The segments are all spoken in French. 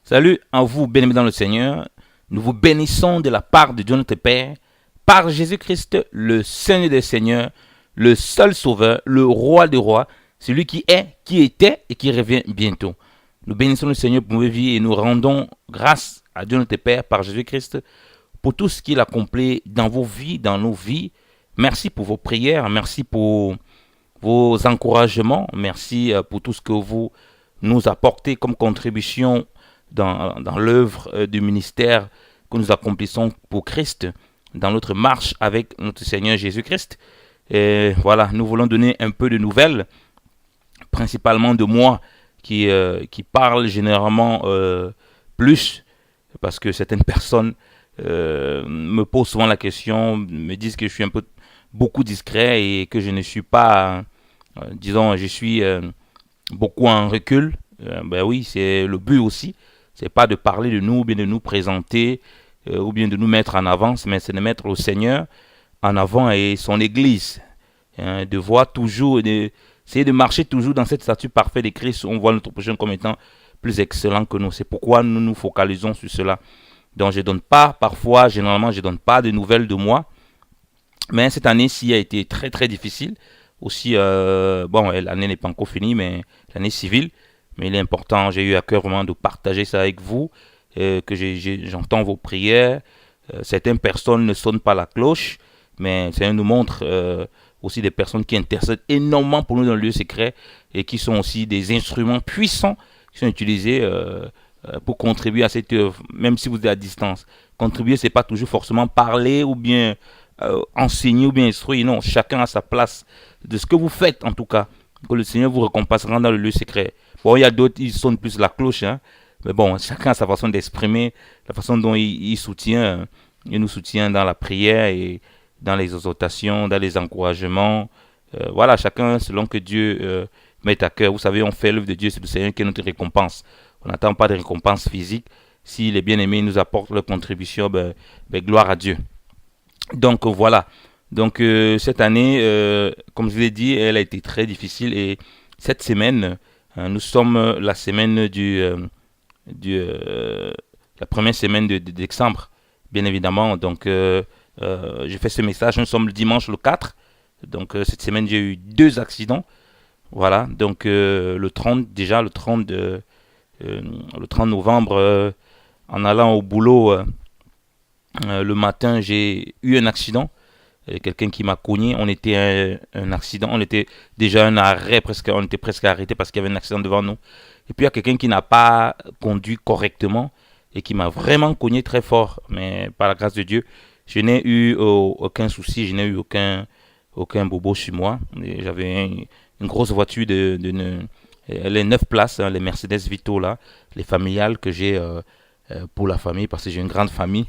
Salut à vous, bien-aimés dans le Seigneur. Nous vous bénissons de la part de Dieu notre Père, par Jésus-Christ, le Seigneur des Seigneurs, le seul Sauveur, le Roi des Rois, celui qui est, qui était et qui revient bientôt. Nous bénissons le Seigneur pour nos vies et nous rendons grâce à Dieu notre Père par Jésus-Christ pour tout ce qu'il accomplit dans vos vies, dans nos vies. Merci pour vos prières, merci pour vos encouragements, merci pour tout ce que vous nous apportez comme contribution dans l'œuvre du ministère que nous accomplissons pour Christ, dans notre marche avec notre Seigneur Jésus-Christ. Et voilà, nous voulons donner un peu de nouvelles, principalement de moi qui parle généralement plus, parce que certaines personnes me posent souvent la question, me disent que je suis un peu beaucoup discret et que je ne suis pas, disons, je suis beaucoup en recul. Ben oui, c'est le but aussi. C'est pas de parler de nous, ou bien de nous présenter, ou bien de nous mettre en avance, mais c'est de mettre le Seigneur en avant et son Église. De voir toujours, essayer de marcher toujours dans cette statue parfaite de Christ. On voit notre prochain comme étant plus excellent que nous. C'est pourquoi nous nous focalisons sur cela. Donc je donne pas, parfois, généralement, je donne pas de nouvelles de moi. Mais cette année-ci a été très très difficile. Aussi, bon, l'année n'est pas encore finie, mais l'année civile. Mais il est important, j'ai eu à cœur vraiment de partager ça avec vous, que j'entends vos prières. Certaines personnes ne sonnent pas la cloche, mais ça nous montre aussi des personnes qui intercèdent énormément pour nous dans le lieu secret et qui sont aussi des instruments puissants qui sont utilisés pour contribuer à cette œuvre, même si vous êtes à distance. Contribuer, c'est pas toujours forcément parler ou bien enseigner ou bien instruire. Non, chacun a sa place de ce que vous faites en tout cas. Que le Seigneur vous récompensera dans le lieu secret. Bon, il y a d'autres, ils sonnent plus la cloche, hein. Mais bon, chacun a sa façon d'exprimer, la façon dont il soutient, il nous soutient dans la prière et dans les exhortations, dans les encouragements. Voilà, chacun selon que Dieu met à cœur. Vous savez, on fait l'œuvre de Dieu, c'est le Seigneur qui est notre récompense. On n'attend pas de récompense physique. Si les bien-aimés nous apportent leur contribution, ben, gloire à Dieu. Donc voilà. Donc cette année, comme je vous l'ai dit, elle a été très difficile et cette semaine, nous sommes la semaine du la première semaine de décembre, bien évidemment. Donc j'ai fait ce message. Nous sommes le dimanche le 4. Donc cette semaine, j'ai eu deux accidents. Voilà. Donc le 30 déjà le 30 novembre, en allant au boulot le matin, j'ai eu un accident. Quelqu'un qui m'a cogné, on était un accident, on était déjà un arrêt, presque, on était presque arrêté parce qu'il y avait un accident devant nous. Et puis il y a quelqu'un qui n'a pas conduit correctement et qui m'a vraiment cogné très fort. Mais par la grâce de Dieu, je n'ai eu aucun souci, je n'ai eu aucun bobo chez moi. J'avais une grosse voiture les 9 places, hein, les Mercedes Vito là, les familiales que j'ai pour la famille parce que j'ai une grande famille.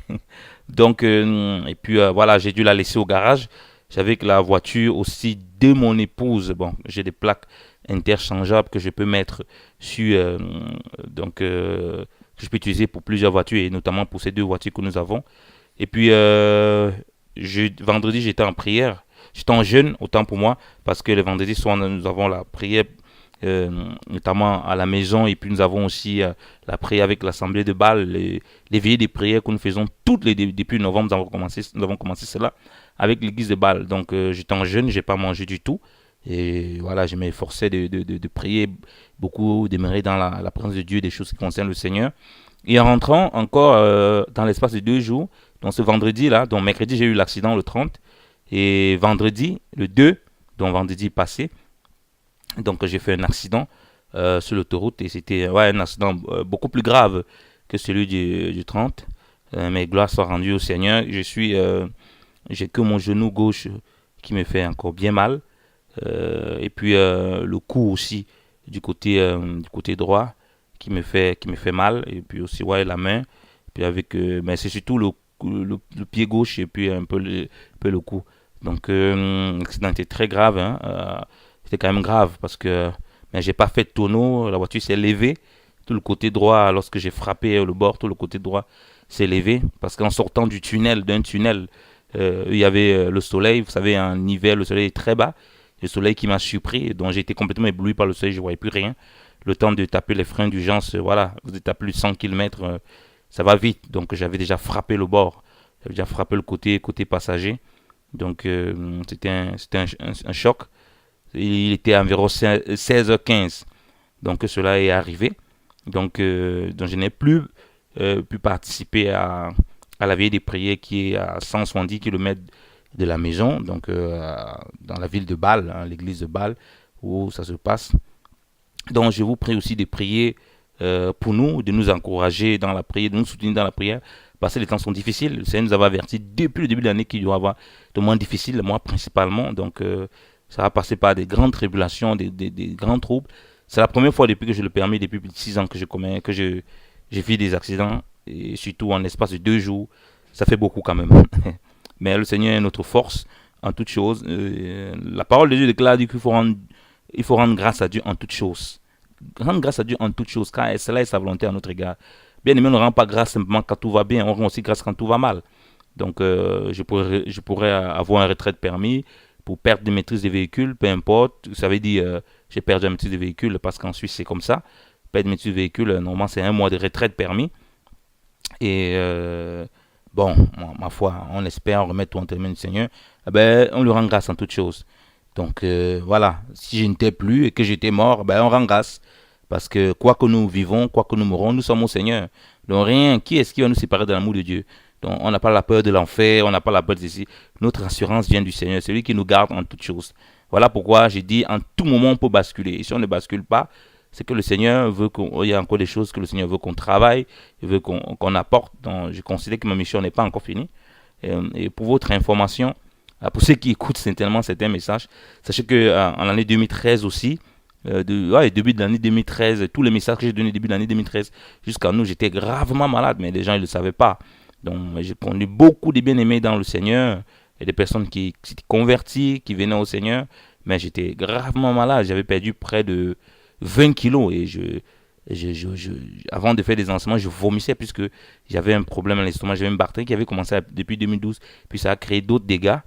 Donc, et puis voilà, j'ai dû la laisser au garage. J'avais que la voiture aussi de mon épouse. Bon, j'ai des plaques interchangeables que je peux mettre sur, donc, que je peux utiliser pour plusieurs voitures et notamment pour ces deux voitures que nous avons. Et puis, vendredi, j'étais en prière. J'étais en jeûne, autant pour moi, parce que le vendredi soir, nous avons la prière notamment à la maison, et puis nous avons aussi la prière avec l'assemblée de Bâle, les veillées des prières que nous faisons toutes les depuis novembre. Nous avons commencé cela avec l'église de Bâle. Donc j'étais en jeûne, j'ai pas mangé du tout, et voilà, je m'efforçais de prier beaucoup, d'aimer dans la présence de Dieu, des choses qui concernent le Seigneur. Et en rentrant encore dans l'espace de 2 jours, donc ce vendredi là, donc mercredi j'ai eu l'accident le 30, et vendredi le 2, donc vendredi passé, donc j'ai fait un accident sur l'autoroute et c'était ouais, un accident beaucoup plus grave que celui du 30. Mais gloire soit rendue au Seigneur. J'ai que mon genou gauche qui me fait encore bien mal. Et puis le cou aussi du côté droit qui me fait mal. Et puis aussi ouais, la main. Puis avec, mais c'est surtout le pied gauche et puis un peu le cou. Donc l'accident était très grave, hein. C'était quand même grave parce que mais j'ai pas fait de tonneau, la voiture s'est levée, tout le côté droit, lorsque j'ai frappé le bord, tout le côté droit s'est levé parce qu'en sortant d'un tunnel, il y avait le soleil, vous savez, en hiver, le soleil est très bas, le soleil qui m'a surpris, donc j'ai été complètement ébloui par le soleil, je voyais plus rien. le temps de taper les freins d'urgence, voilà, vous êtes à plus de 100 km, ça va vite. Donc j'avais déjà frappé le bord, j'avais déjà frappé le côté passager. Donc c'était un choc. Il était environ 16h15. Donc cela est arrivé. Donc je n'ai plus pu participer à la veille des prières qui est à 170 km de la maison, donc dans la ville de Bâle, hein, l'église de Bâle, où ça se passe. Donc je vous prie aussi de prier pour nous, de nous encourager dans la prière, de nous soutenir dans la prière, parce que les temps sont difficiles. Le Seigneur nous avait averti depuis le début de l'année qu'il doit y avoir de moins difficiles, moi principalement. Donc ça va passer par des grandes tribulations, des grands troubles. C'est la première fois depuis que je le permets, depuis plus de 6 ans j'ai fait des accidents, et surtout en l'espace de 2 jours. Ça fait beaucoup quand même. Mais le Seigneur est notre force en toutes choses. La parole de Dieu déclare il faut rendre grâce à Dieu en toutes choses. Rendre grâce à Dieu en toutes choses, car cela est sa volonté à notre égard. Bien aimé, on ne rend pas grâce simplement quand tout va bien, on rend aussi grâce quand tout va mal. Donc, je pourrais avoir un retrait de permis pour perte de maîtrise des véhicules, peu importe. Ça veut dire, j'ai perdu la maîtrise des véhicules parce qu'en Suisse, c'est comme ça. Perte de maîtrise des véhicules, normalement, c'est 1 mois de retrait de permis. Et bon, ma foi, on espère, on remet tout entre les mains du Seigneur. Eh ben, on lui rend grâce en toutes choses. Donc voilà, si je n'étais plus et que j'étais mort, ben on rend grâce. Parce que quoi que nous vivons, quoi que nous mourons, nous sommes au Seigneur. Donc rien, qui est-ce qui va nous séparer de l'amour de Dieu? Donc on n'a pas la peur de l'enfer, on n'a pas la peur de ceci. Notre assurance vient du Seigneur, c'est lui qui nous garde en toutes choses. Voilà pourquoi j'ai dit en tout moment on peut basculer. Et si on ne bascule pas, c'est que le Seigneur veut qu'il y a encore des choses que le Seigneur veut qu'on travaille, il veut qu'on apporte. Donc je considère que ma mission n'est pas encore finie. Et pour votre information, pour ceux qui écoutent certainement certains messages, sachez que en l'année 2013 aussi, début de l'année 2013, tous les messages que j'ai donnés début de l'année 2013 jusqu'à nous, j'étais gravement malade, mais les gens ne le savaient pas. Donc j'ai connu beaucoup de bien-aimés dans le Seigneur et des personnes qui s'étaient converties, qui venaient au Seigneur, mais j'étais gravement malade. J'avais perdu près de 20 kilos et avant de faire des enseignements, je vomissais puisque j'avais un problème à l'estomac, j'avais une bactérie qui avait commencé depuis 2012, puis ça a créé d'autres dégâts.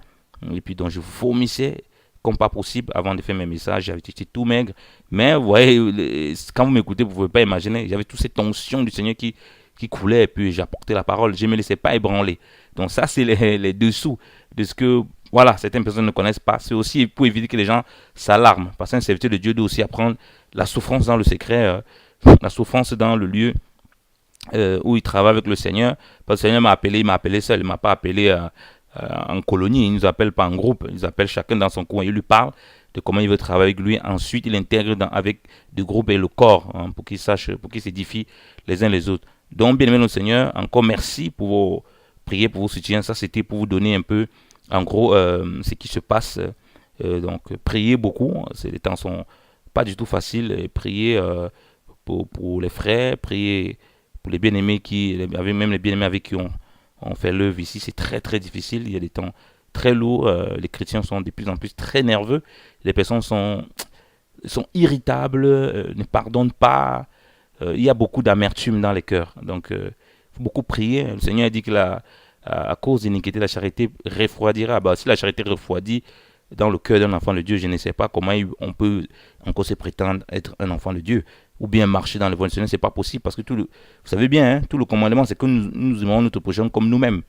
Et puis donc je vomissais comme pas possible avant de faire mes messages, j'avais été tout maigre. Mais vous voyez, quand vous m'écoutez, vous ne pouvez pas imaginer, j'avais toutes ces tensions du Seigneur qui coulaient et puis j'apportais la parole, je ne me laissais pas ébranler. Donc ça, c'est les dessous de ce que, voilà, certaines personnes ne connaissent pas. C'est aussi pour éviter que les gens s'alarment. Parce qu'un serviteur de Dieu doit aussi apprendre la souffrance dans le secret, la souffrance dans le lieu où il travaille avec le Seigneur. Parce que le Seigneur il m'a appelé seul, il ne m'a pas appelé en colonie, il ne nous appelle pas en groupe, il nous appelle chacun dans son coin, il lui parle de comment il veut travailler avec lui, ensuite il intègre avec le groupe et le corps, hein, pour qu'ils sachent, pour qu'ils s'édifient les uns les autres. Donc bien aimé notre Seigneur, encore merci pour vos prières, pour vos soutiens, ça c'était pour vous donner un peu, en gros, ce qui se passe, donc priez beaucoup, les temps sont pas du tout faciles, et priez pour les frères, priez pour les bien-aimés même les bien-aimés avec qui on fait l'œuvre ici, c'est très très difficile, il y a des temps très lourds, les chrétiens sont de plus en plus très nerveux, les personnes sont irritables, ne pardonnent pas, il y a beaucoup d'amertume dans les cœurs, donc il faut beaucoup prier. Le Seigneur a dit que à cause d'iniquité, la charité refroidira. Bah, si la charité refroidit dans le cœur d'un enfant de Dieu, je ne sais pas comment on peut encore se prétendre être un enfant de Dieu ou bien marcher dans le voie du Seigneur. C'est pas possible parce que vous savez bien, hein, tout le commandement, c'est que nous aimons notre prochain comme nous-mêmes.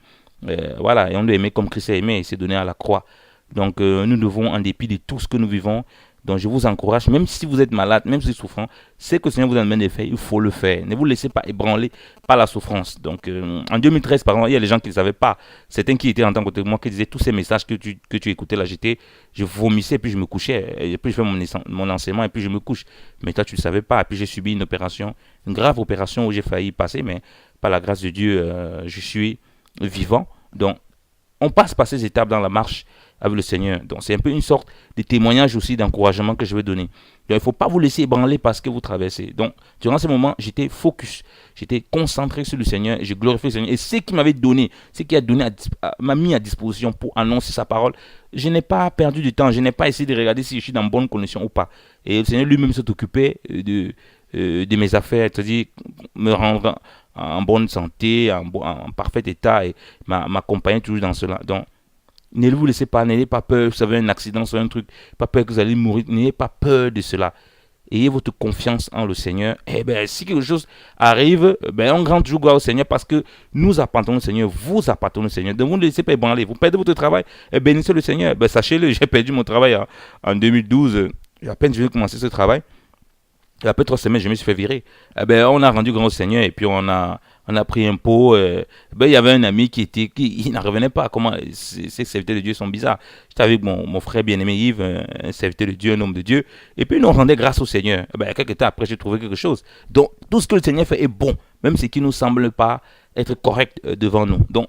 Voilà, et on doit aimer comme Christ a aimé et s'est donné à la croix. Donc nous devons, en dépit de tout ce que nous vivons, donc je vous encourage, même si vous êtes malade, même si vous êtes souffrant, c'est que le Seigneur vous demande de faire, il faut le faire. Ne vous laissez pas ébranler par la souffrance. Donc en 2013, par exemple, il y a des gens qui ne savaient pas. Certains qui étaient en tant que moi, qui disaient tous ces messages que tu écoutais là, je vomissais, puis je me couchais, et puis je fais mon enseignement, et puis je me couche. Mais toi, tu ne savais pas. Et puis j'ai subi une grave opération où j'ai failli passer, mais par la grâce de Dieu, je suis vivant. Donc on passe par ces étapes dans la marche avec le Seigneur. Donc c'est un peu une sorte de témoignage aussi, d'encouragement que je vais donner. Donc il ne faut pas vous laisser ébranler parce que vous traversez. Donc durant ce moment, j'étais focus, j'étais concentré sur le Seigneur et je glorifiais le Seigneur. Et ce qu'il m'avait donné, ce qu'il a donné, m'a mis à disposition pour annoncer sa parole, je n'ai pas perdu du temps, je n'ai pas essayé de regarder si je suis dans bonne condition ou pas. Et le Seigneur lui-même s'est occupé de mes affaires, c'est-à-dire me rendre en bonne santé, en parfait état et m'accompagner toujours dans cela. Donc ne vous laissez pas, n'ayez pas peur, vous avez un accident, soit un truc, pas peur que vous allez mourir, n'ayez pas peur de cela. ayez votre confiance en le Seigneur. Et bien, si quelque chose arrive, ben, on rend toujours gloire au Seigneur parce que nous appartenons au Seigneur, vous appartenez au Seigneur. Donc, vous ne laissez pas ébranler. Vous perdez votre travail, et bénissez le Seigneur. Ben, sachez-le, j'ai perdu mon travail en 2012. À peine je viens de commencer ce travail. Et après 3 semaines, je me suis fait virer. Eh ben, on a rendu grand au Seigneur et puis on a pris un pot. Ben, il y avait un ami qui n'en revenait pas. Comment ces serviteurs de Dieu sont bizarres. J'étais avec mon frère bien-aimé Yves, un serviteur de Dieu, un homme de Dieu. Et puis, nous, on rendait grâce au Seigneur. Eh ben, quelques temps après, j'ai trouvé quelque chose. Donc, tout ce que le Seigneur fait est bon, même ce qui ne nous semble pas être correct devant nous. Donc,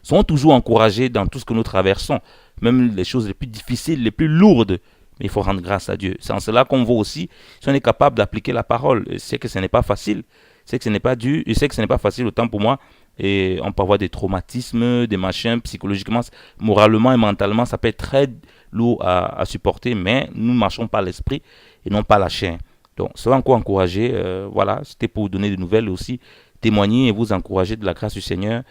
soyons toujours encouragés dans tout ce que nous traversons, même les choses les plus difficiles, les plus lourdes. Mais il faut rendre grâce à Dieu. C'est en cela qu'on voit aussi si on est capable d'appliquer la parole. C'est que ce n'est pas facile. C'est que ce n'est pas dur. Je sais que ce n'est pas facile autant pour moi. Et on peut avoir des traumatismes, des machins, psychologiquement, moralement et mentalement, ça peut être très lourd à supporter. Mais nous marchons par l'esprit et non par la chair. Donc, soyez encore encouragés. Voilà, c'était pour vous donner des nouvelles aussi. Témoigner et vous encourager de la grâce du Seigneur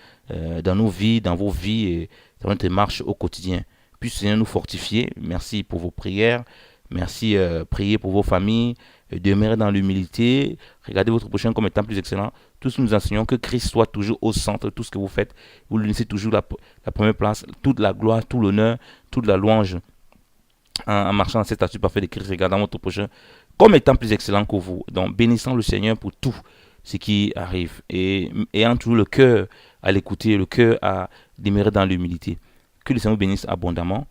dans nos vies, dans vos vies et dans notre marche au quotidien. Puisse le Seigneur nous fortifier. Merci pour vos prières. Merci, priez pour vos familles. Demeurez dans l'humilité. Regardez votre prochain comme étant plus excellent. Tous nous enseignons que Christ soit toujours au centre de tout ce que vous faites. Vous lui laissez toujours la première place, toute la gloire, tout l'honneur, toute la louange en marchant dans cette statue parfaite de Christ. Regardant votre prochain comme étant plus excellent que vous. Donc, bénissons le Seigneur pour tout ce qui arrive. Et ayant toujours le cœur à l'écouter, le cœur à demeurer dans l'humilité. Que le Seigneur vous bénisse abondamment.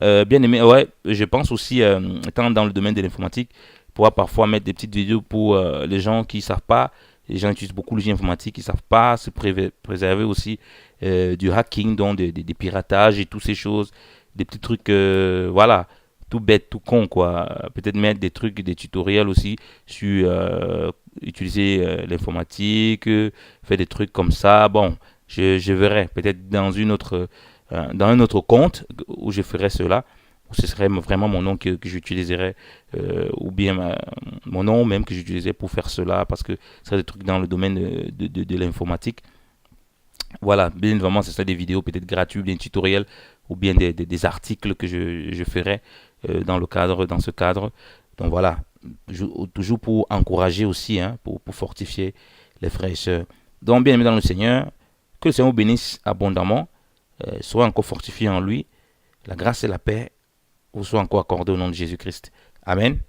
Bien aimé, ouais, je pense aussi, étant dans le domaine de l'informatique, pouvoir parfois mettre des petites vidéos pour les gens qui ne savent pas. Les gens utilisent beaucoup le jeu informatique, qui ne savent pas se préserver aussi du hacking, donc des piratages et toutes ces choses. Des petits trucs, voilà, tout bête, tout con, quoi. Peut-être mettre des trucs, des tutoriels aussi sur utiliser l'informatique, faire des trucs comme ça. Bon, je verrai peut-être dans un autre compte où je ferai cela, où ce serait vraiment mon nom que j'utiliserais, ou bien mon nom même que j'utiliserais pour faire cela, parce que ce serait des trucs dans le domaine de l'informatique. Voilà, bien évidemment, ce serait des vidéos peut-être gratuites, des tutoriels, ou bien des articles que je ferais dans ce cadre. Donc voilà, toujours pour encourager aussi, hein, pour fortifier les frères et sœurs. Donc bien aimé dans le Seigneur, que le Seigneur vous bénisse abondamment. Soyez encore fortifiés en lui. La grâce et la paix vous soient encore accordées au nom de Jésus-Christ. Amen.